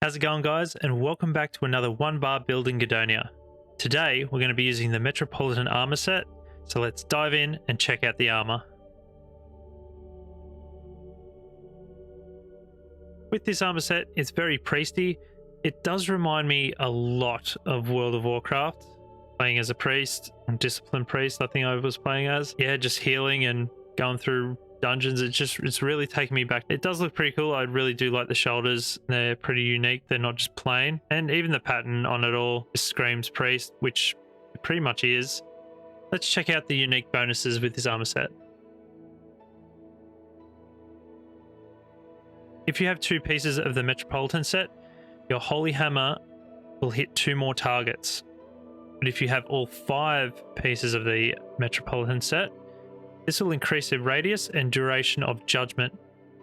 How's it going, guys, and welcome back to another one bar build in Gedonia. Today we're going to be using the Metropolitan armor set, so let's dive in and check out the armor. With this armor set, it's very priesty. It does remind me a lot of World of Warcraft, playing as a priest, a disciplined priest I think I was playing as. Yeah, just healing and going through dungeons. It's really taking me back. It does look pretty cool. I really do like the shoulders. They're pretty unique. They're not just plain, and even the pattern on it all just screams priest, which it pretty much is. Let's check out the unique bonuses with this armor set. If you have 2 pieces of the Metropolitan set, your Holy Hammer will hit 2 more targets. But if you have all 5 pieces of the Metropolitan set, this will increase the radius and duration of judgment.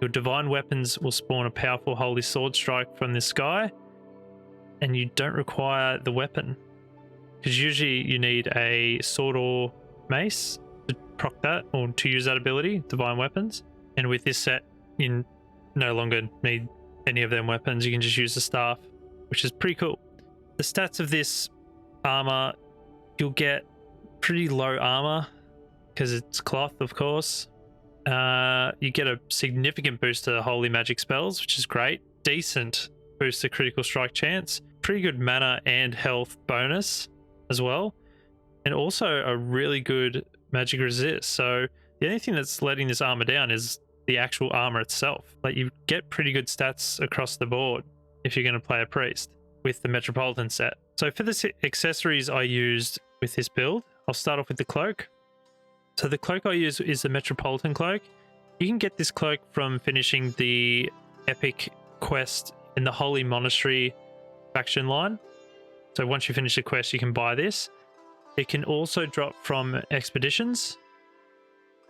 Your divine weapons will spawn a powerful holy sword strike from the sky, and you don't require the weapon, because usually you need a sword or mace to proc that, or to use that ability, divine weapons. And with this set, you no longer need any of them weapons. You can just use the staff, which is pretty cool. The stats of this armor, you'll get pretty low armor because it's cloth, of course. You get a significant boost to holy magic spells, which is great. Decent boost to critical strike chance. Pretty good mana and health bonus as well. And also a really good magic resist. So the only thing that's letting this armor down is the actual armor itself. Like, you get pretty good stats across the board if you're going to play a priest with the Metropolitan set. So for the accessories I used with this build, I'll start off with the cloak. So the cloak I use is the Metropolitan cloak. You can get this cloak from finishing the epic quest in the Holy Monastery faction line. So once you finish the quest, you can buy this. It can also drop from expeditions.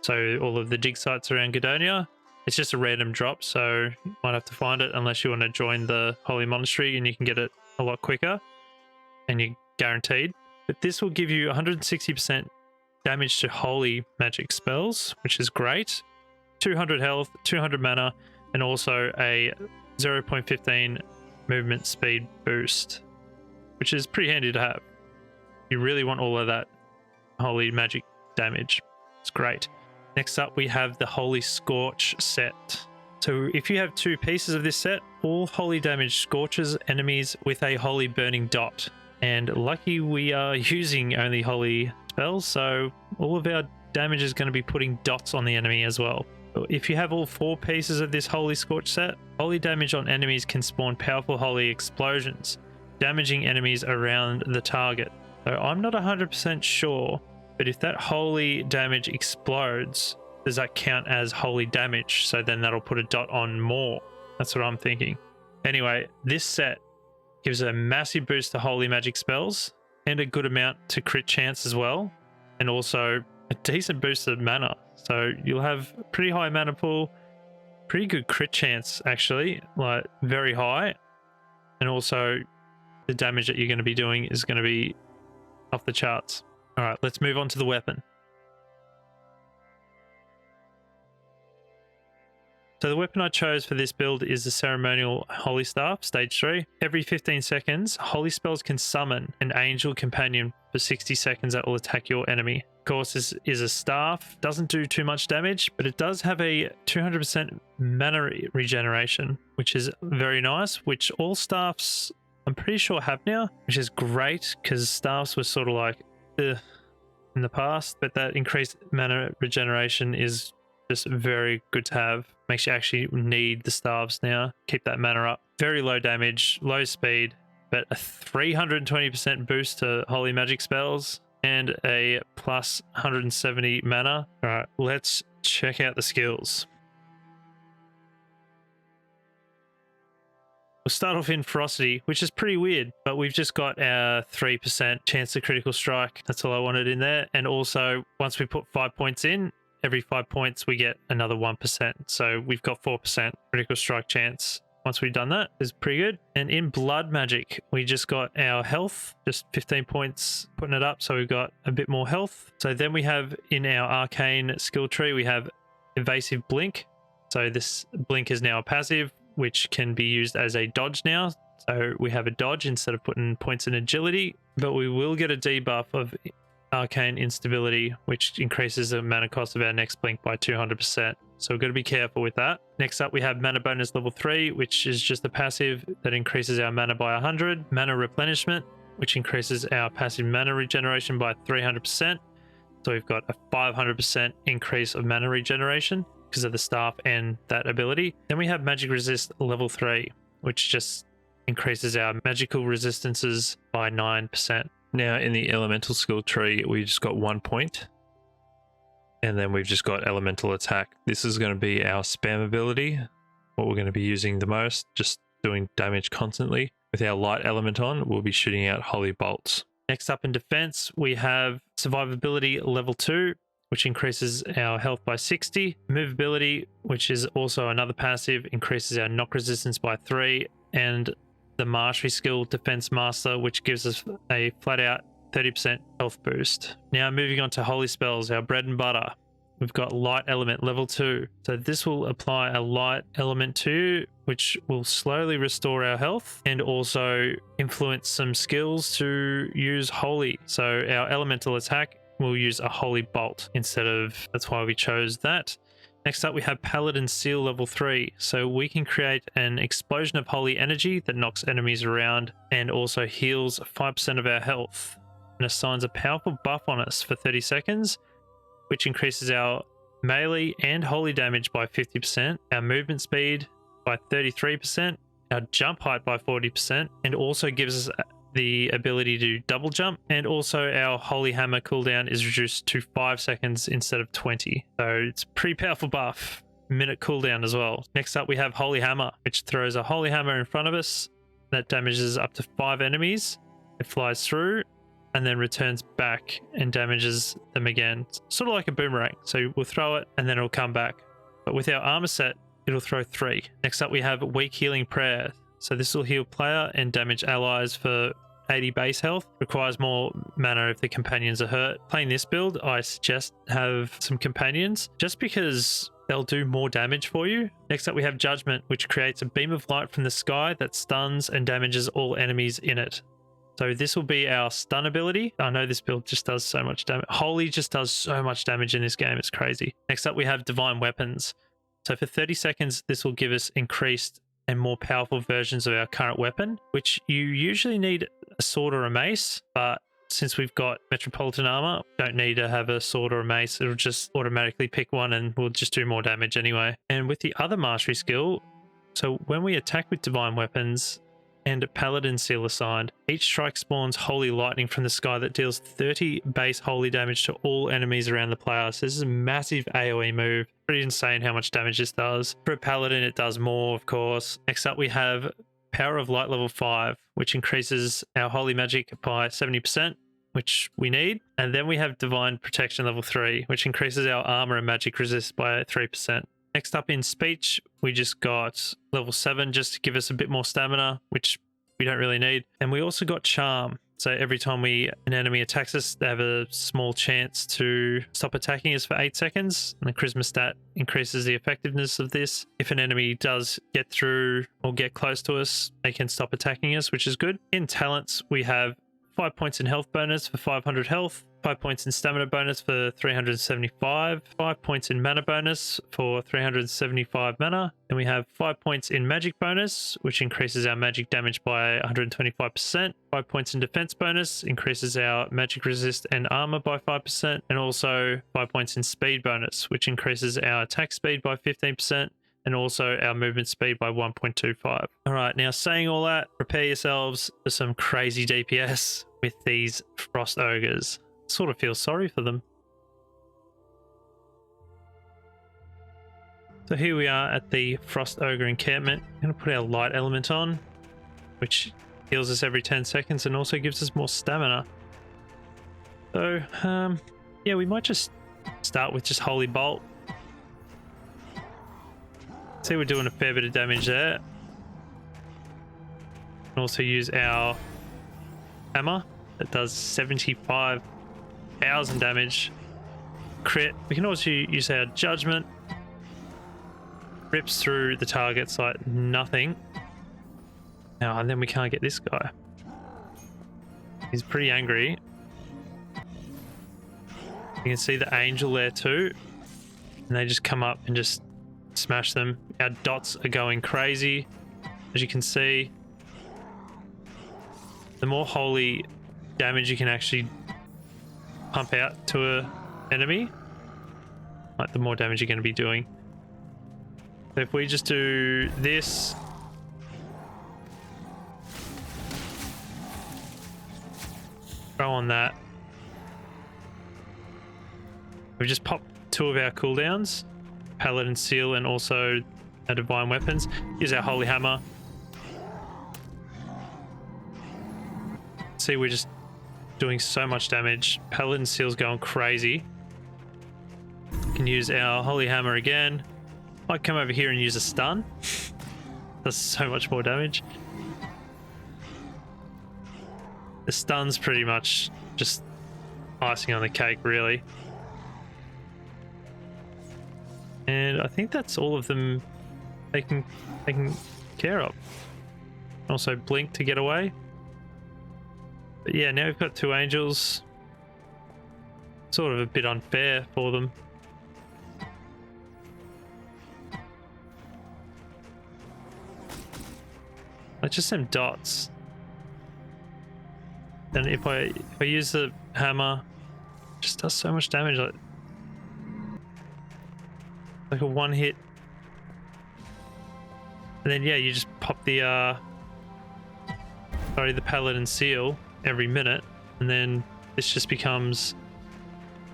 So all of the dig sites around Gedonia. It's just a random drop, so you might have to find it unless you want to join the Holy Monastery, and you can get it a lot quicker, and you're guaranteed. But this will give you 160% damage to holy magic spells, which is great. 200 health, 200 mana, and also a 0.15 movement speed boost, which is pretty handy to have. You really want all of that holy magic damage. It's great. Next up, we have the Holy Scorch set. So if you have 2 pieces of this set, all holy damage scorches enemies with a holy burning dot. And lucky we are using only holy spells, so all of our damage is going to be putting dots on the enemy as well. If you have all 4 pieces of this Holy Scorch set, holy damage on enemies can spawn powerful holy explosions, damaging enemies around the target. So I'm not 100% sure, but if that holy damage explodes, does that count as holy damage? So then that'll put a dot on more. That's what I'm thinking. Anyway, this set gives a massive boost to holy magic spells and a good amount to crit chance as well, and also a decent boost to mana. So you'll have a pretty high mana pool, pretty good crit chance actually, like very high, and also the damage that you're going to be doing is going to be off the charts. All right, let's move on to the weapon. So the weapon I chose for this build is the Ceremonial Holy Staff, Stage 3. Every 15 seconds, holy spells can summon an angel companion for 60 seconds that will attack your enemy. Of course, this is a staff, doesn't do too much damage, but it does have a 200% mana regeneration, which is very nice, which all staffs I'm pretty sure have now, which is great because staffs were sort of like in the past, but that increased mana regeneration is just very good to have. Makes you actually need the staves now. Keep that mana up. Very low damage, low speed, but a 320% boost to holy magic spells and a plus 170 mana. All right, let's check out the skills. We'll start off in ferocity, which is pretty weird, but we've just got our 3% chance to critical strike. That's all I wanted in there. And also, once we put 5 points in, every 5 points we get another 1%. So we've got 4% critical strike chance. Once we've done that, is pretty good. And in blood magic, we just got our health, just 15 points, putting it up. So we've got a bit more health. So then we have in our arcane skill tree, we have evasive blink. So this blink is now a passive, which can be used as a dodge now. So we have a dodge instead of putting points in agility, but we will get a debuff of arcane instability, which increases the mana cost of our next blink by 200%. So we've got to be careful with that. Next up, we have mana bonus level 3, which is just a passive that increases our mana by 100. Mana replenishment, which increases our passive mana regeneration by 300%. So we've got a 500% increase of mana regeneration because of the staff and that ability. Then we have magic resist level 3, which just increases our magical resistances by 9%. Now in the elemental skill tree, we just got 1 point. And then we've just got elemental attack. This is going to be our spam ability, what we're going to be using the most, just doing damage constantly. With our light element on, we'll be shooting out holy bolts. Next up in defense, we have survivability level 2, which increases our health by 60. Movability, which is also another passive, increases our knock resistance by 3. And the mastery skill defense master, which gives us a flat out 30% health boost. Now moving on to holy spells, our bread and butter. We've got light element level 2. So this will apply a light element to, which will slowly restore our health and also influence some skills to use holy. So our elemental attack will use a holy bolt instead of, that's why we chose that. Next up, we have Paladin Seal level 3. So we can create an explosion of holy energy that knocks enemies around and also heals 5% of our health and assigns a powerful buff on us for 30 seconds, which increases our melee and holy damage by 50%, our movement speed by 33%, our jump height by 40%, and also gives us the ability to double jump. And also our holy hammer cooldown is reduced to 5 seconds instead of 20. So it's a pretty powerful buff. Minute cooldown as well. Next up, we have holy hammer, which throws a holy hammer in front of us that damages up to 5 enemies. It flies through and then returns back and damages them again. Sort of like a boomerang. So we'll throw it and then it'll come back. But with our armor set, it'll throw 3. Next up, we have weak healing prayer. So this will heal player and damage allies for 80 base health. Requires more mana if the companions are hurt. Playing this build, I suggest have some companions just because they'll do more damage for you. Next up, we have Judgment, which creates a beam of light from the sky that stuns and damages all enemies in it. So this will be our stun ability. I know this build just does so much damage. Holy just does so much damage in this game. It's crazy. Next up, we have Divine Weapons. So for 30 seconds, this will give us increased and more powerful versions of our current weapon, which you usually need a sword or a mace, but since we've got Metropolitan Armor, don't need to have a sword or a mace. It'll just automatically pick one and we'll just do more damage anyway. And with the other mastery skill, so when we attack with Divine Weapons and Paladin Seal assigned, each strike spawns holy lightning from the sky that deals 30 base holy damage to all enemies around the player. So this is a massive AoE move. Pretty insane how much damage this does. For a Paladin, it does more, of course. Next up, we have Power of Light level 5, which increases our holy magic by 70%, which we need. And then we have Divine Protection level 3, which increases our armor and magic resist by 3%. Next up in speech, we just got level 7 just to give us a bit more stamina, which we don't really need. And we also got charm. So every time an enemy attacks us, they have a small chance to stop attacking us for 8 seconds. And the charisma stat increases the effectiveness of this. If an enemy does get through or get close to us, they can stop attacking us, which is good. In talents, we have 5 points in health bonus for 500 health, 5 points in stamina bonus for 375, 5 points in mana bonus for 375 mana. Then we have 5 points in magic bonus, which increases our magic damage by 125%. 5 points in defense bonus, increases our magic resist and armor by 5%. And also 5 points in speed bonus, which increases our attack speed by 15%. And also our movement speed by 1.25. All right, now saying all that, prepare yourselves for some crazy DPS with these Frost Ogres. Sort of feel sorry for them. So here we are at the Frost Ogre encampment. I'm going to put our light element on, which heals us every 10 seconds and also gives us more stamina. So, yeah, we might just start with just Holy Bolt. See, we're doing a fair bit of damage there. And also use our hammer that does 75,000 damage. Crit. We can also use our Judgment. Rips through the targets like nothing. Now, and then we can't get this guy. He's pretty angry. You can see the angel there too. And they just come up and just smash them. Our dots are going crazy, as you can see. The more holy damage you can actually pump out to a enemy, like the more damage you're going to be doing. So if we just do this, throw on that. We've just popped 2 of our cooldowns, Paladin Seal and also our Divine Weapons. Here's our Holy Hammer. See, we're just doing so much damage. Paladin Seal's going crazy. We can use our Holy Hammer again. Might come over here and use a stun. Does so much more damage. The stun's pretty much just icing on the cake, really. And I think that's all of them taken care of. Also blink to get away. But yeah, now we've got 2 angels. Sort of a bit unfair for them. Like just some dots. And if I use the hammer, it just does so much damage. Like a 1 hit. And then yeah, you just pop the Paladin Seal every minute, and then this just becomes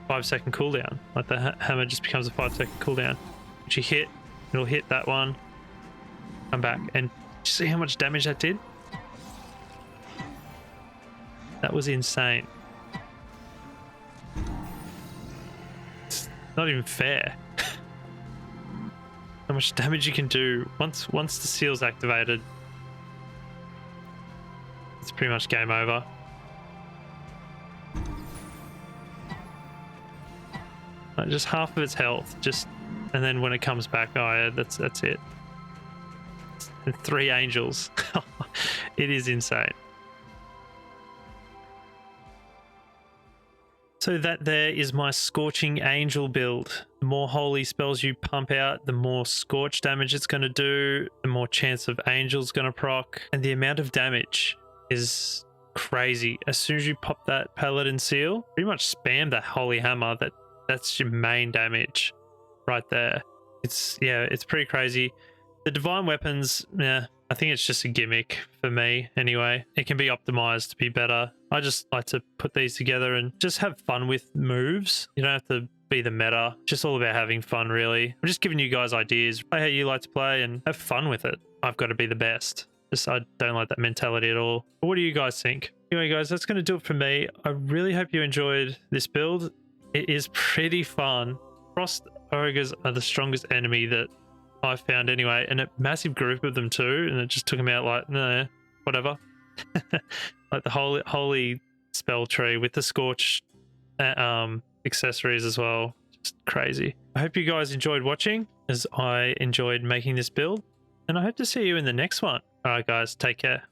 5-second cooldown. Like the hammer just becomes a 5-second cooldown. Which you hit, it'll hit that one, come back, and did you see how much damage that did? That was insane. It's not even fair. How much damage you can do once the seal's activated. It's pretty much game over. Like just half of its health, and then when it comes back, oh yeah, that's it. And 3 angels. It is insane. So that there is my Scorching Angel build. The more holy spells you pump out, the more scorch damage it's going to do, the more chance of angels going to proc, and the amount of damage is crazy. As soon as you pop that Paladin Seal, pretty much spam that Holy Hammer. That's your main damage right there. It's pretty crazy. The Divine Weapons, yeah, I think it's just a gimmick for me anyway. It can be optimized to be better. I just like to put these together and just have fun with moves. You don't have to be the meta. It's just all about having fun, really. I'm just giving you guys ideas. Play how you like to play and have fun with it. I've got to be the best. I don't like that mentality at all. But what do you guys think? Anyway, guys, that's going to do it for me. I really hope you enjoyed this build. It is pretty fun. Frost Ogres are the strongest enemy that I've found anyway, and a massive group of them too, and it just took them out like, nah, whatever. Like the holy spell tree with the Scorch accessories as well. Just crazy. I hope you guys enjoyed watching as I enjoyed making this build, and I hope to see you in the next one. All right, guys, take care.